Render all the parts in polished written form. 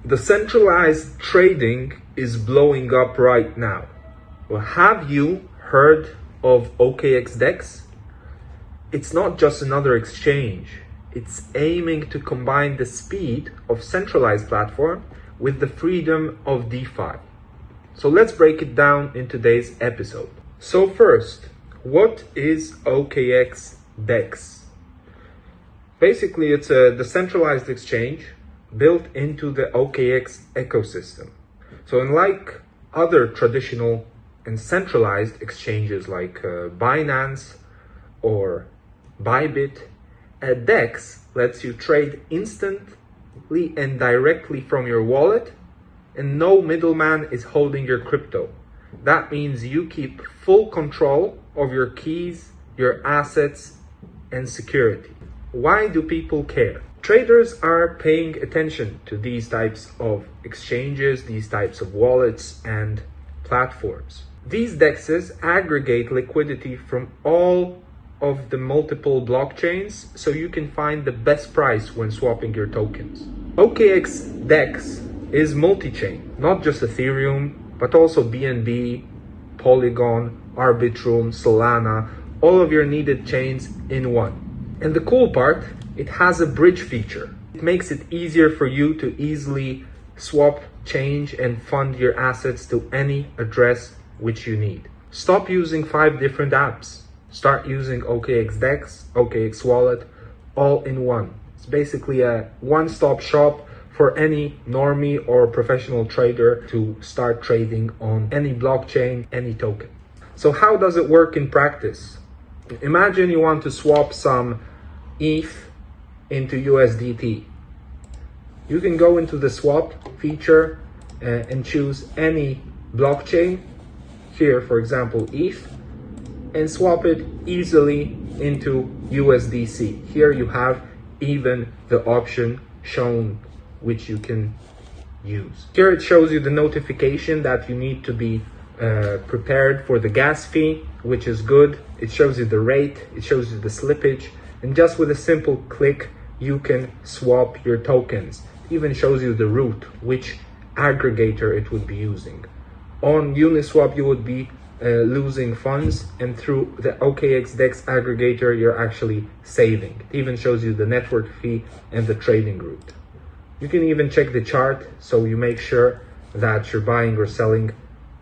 Decentralized trading is blowing up right now. Well, have you heard of OKX DEX? It's not just another exchange. It's aiming to combine the speed of centralized platform with the freedom of DeFi. So let's break it down in today's episode. So first, what is OKX DEX? Basically, it's a decentralized exchange built into the OKX ecosystem. So unlike other traditional and centralized exchanges like Binance or Bybit, a DEX lets you trade instantly and directly from your wallet, and no middleman is holding your crypto. That means you keep full control of your keys, your assets, and security. Why do people care? Traders are paying attention to these types of exchanges, these types of wallets and platforms. These DEXs aggregate liquidity from all of the multiple blockchains, so you can find the best price when swapping your tokens. OKX DEX is multi-chain, not just Ethereum, but also BNB, Polygon, Arbitrum, Solana, all of your needed chains in one. And the cool part, it has a bridge feature. It makes it easier for you to easily swap, change, and fund your assets to any address which you need. Stop using 5 different apps. Start using OKX DEX, OKX Wallet, all in one. It's basically a one-stop shop for any normie or professional trader to start trading on any blockchain, any token. So how does it work in practice? Imagine you want to swap some ETH into USDT. You can go into the swap feature and choose any blockchain, here for example ETH, and swap it easily into USDC. Here you have even the option shown which you can use. Here it shows you the notification that you need to be prepared for the gas fee, which is good. It shows you the rate, it shows you the slippage, and just with a simple click you can swap your tokens. It even shows you the route, which aggregator it would be using. On Uniswap you would be losing funds, and through the OKX DEX aggregator you're actually saving. It even shows you the network fee and the trading route. You can even check the chart so you make sure that you're buying or selling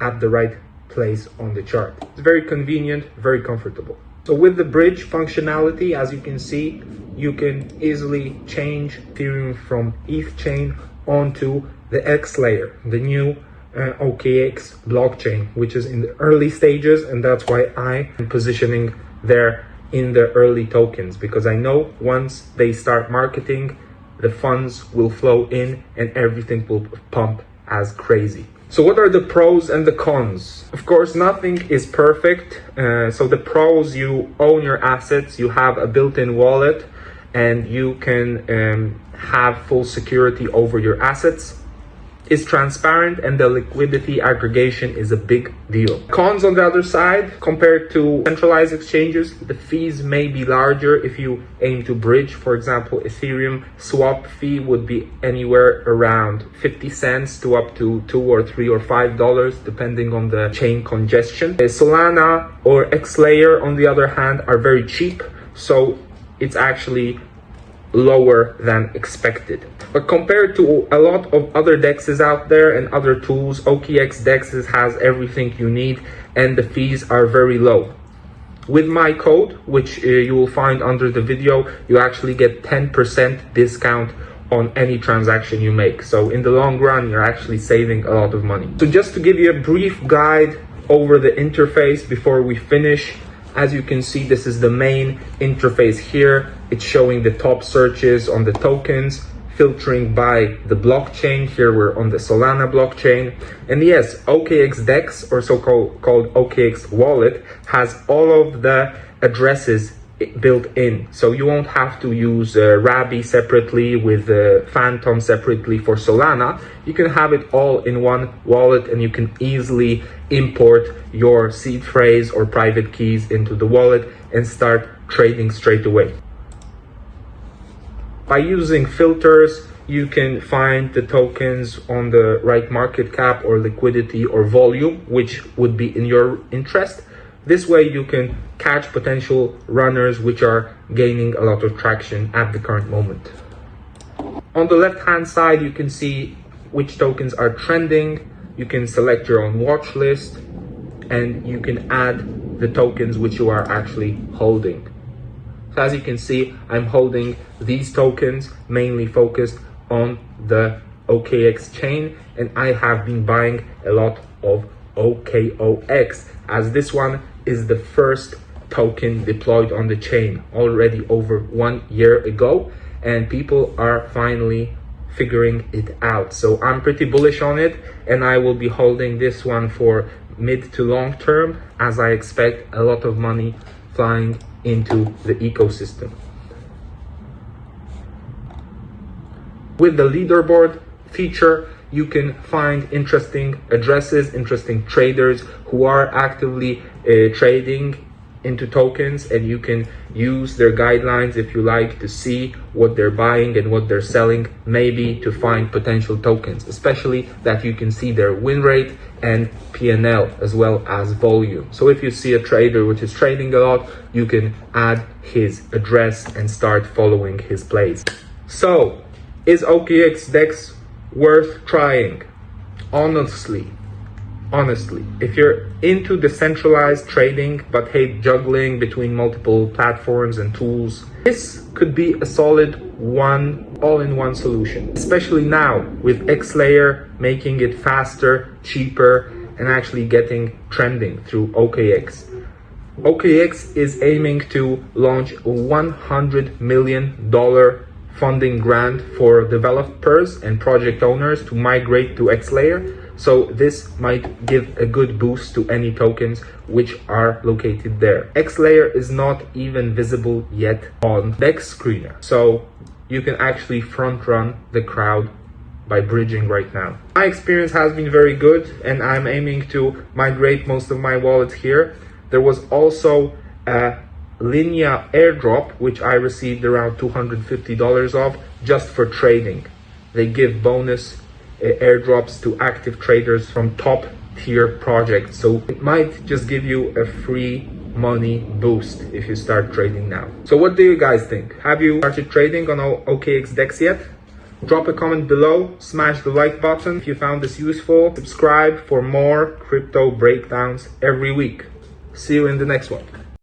at the right place on the chart. It's very convenient, very comfortable. So with the bridge functionality, as you can see, you can easily change Ethereum from ETH chain onto the X layer, the new OKX blockchain, which is in the early stages, and that's why I am positioning there in the early tokens, because I know once they start marketing, the funds will flow in and everything will pump as crazy. So what are the pros and the cons? Of course, nothing is perfect. So the pros, you own your assets, you have a built-in wallet, and you can have full security over your assets. It's transparent, and the liquidity aggregation is a big deal. Cons on the other side, compared to centralized exchanges, the fees may be larger if you aim to bridge. For example, Ethereum swap fee would be anywhere around 50 cents to up to $2 or $3 or $5, depending on the chain congestion. Solana or X Layer, on the other hand, are very cheap, so it's actually lower than expected. But compared to a lot of other DEXs out there and other tools, OKX DEX has everything you need, and the fees are very low. With my code, which you will find under the video, you actually get 10% discount on any transaction you make. So in the long run, you're actually saving a lot of money. So just to give you a brief guide over the interface before we finish, as you can see, this is the main interface here. It's showing the top searches on the tokens, filtering by the blockchain. Here we're on the Solana blockchain. And yes, OKX DEX, or so-called OKX Wallet, has all of the addresses built in. So you won't have to use Rabi separately with Phantom separately for Solana. You can have it all in one wallet, and you can easily import your seed phrase or private keys into the wallet and start trading straight away. By using filters, you can find the tokens on the right market cap or liquidity or volume, which would be in your interest. This way you can catch potential runners which are gaining a lot of traction at the current moment. On the left hand side, you can see which tokens are trending. You can select your own watch list, and you can add the tokens which you are actually holding. So as you can see, I'm holding these tokens mainly focused on the OKX chain, and I have been buying a lot of OKOX, as this one is the first token deployed on the chain already over 1 year ago, and people are finally figuring it out. So I'm pretty bullish on it, and I will be holding this one for mid to long term, as I expect a lot of money flying into the ecosystem. With the leaderboard feature, you can find interesting addresses, interesting traders who are actively trading into tokens, and you can use their guidelines if you like to see what they're buying and what they're selling, maybe to find potential tokens, especially that you can see their win rate and PNL as well as volume. So if you see a trader which is trading a lot, you can add his address and start following his plays. So is OKX DEX worth trying? Honestly, if you're into decentralized trading but hate juggling between multiple platforms and tools, this could be a solid all-in-one solution, especially now with X Layer making it faster, cheaper, and actually getting trending through OKX. OKX is aiming to launch a $100 million funding grant for developers and project owners to migrate to X Layer. So this might give a good boost to any tokens which are located there. X Layer is not even visible yet on DEX Screener, so you can actually front run the crowd by bridging right now. My experience has been very good, and I'm aiming to migrate most of my wallets here. There was also a Linea airdrop which I received around $250 of just for trading. They give bonus airdrops to active traders from top tier projects, so it might just give you a free money boost if you start trading now. So what do you guys think? Have you started trading on OKX DEX yet? Drop a comment below, smash the like button if you found this useful, subscribe for more crypto breakdowns every week. See you in the next one.